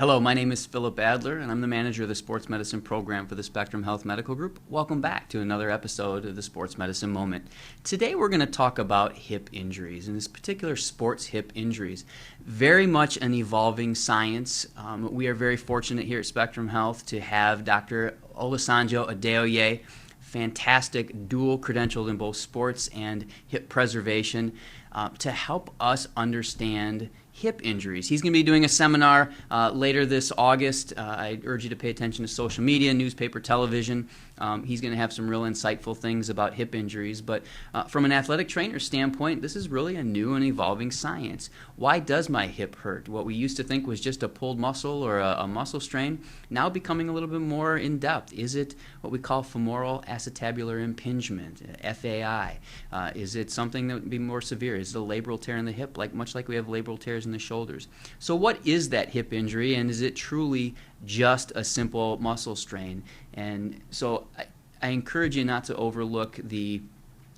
Hello, my name is Phillip Adler, and I'm the manager of the sports medicine program for the Spectrum Health Medical Group. Welcome back to another episode of the Sports Medicine Moment. Today we're going to talk about hip injuries, and this particular sports hip injuries. Very much an evolving science. We are very fortunate here at Spectrum Health to have Dr. Olusanjo Adeoye, fantastic dual credentialed in both sports and hip preservation, to help us understand hip injuries. He's going to be doing a seminar later this August. I urge you to pay attention to social media, newspaper, television. He's going to have some real insightful things about hip injuries. But from an athletic trainer standpoint, this is really a new and evolving science. Why does my hip hurt? What we used to think was just a pulled muscle or a muscle strain, now becoming a little bit more in depth. Is it what we call femoral acetabular impingement, FAI? Is it something that would be more severe? Is it a labral tear in the hip, much like we have labral tears in the shoulders? So what is that hip injury, and is it truly just a simple muscle strain? And so I encourage you not to overlook the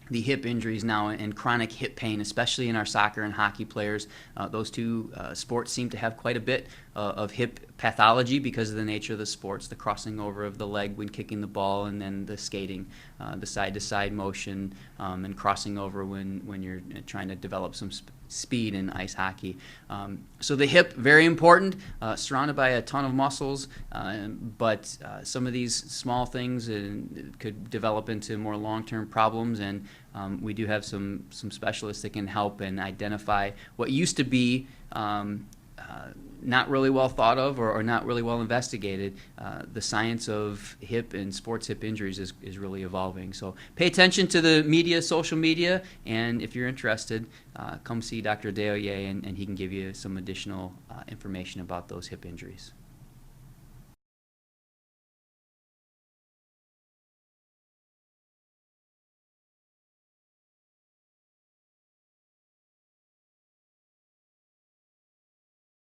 hip injuries now and chronic hip pain, especially in our soccer and hockey players. Those two sports seem to have quite a bit of hip pathology because of the nature of the sports, the crossing over of the leg when kicking the ball, and then the skating, the side-to-side motion, and crossing over when you're trying to develop some speed in ice hockey. So the hip, very important, surrounded by a ton of muscles, but some of these small things could develop into more long-term problems, and we do have some specialists that can help and identify what used to be not really well thought of or not really well investigated. The science of hip and sports hip injuries is really evolving. So pay attention to the media, social media, and if you're interested, come see Dr. Adeoye, and he can give you some additional information about those hip injuries.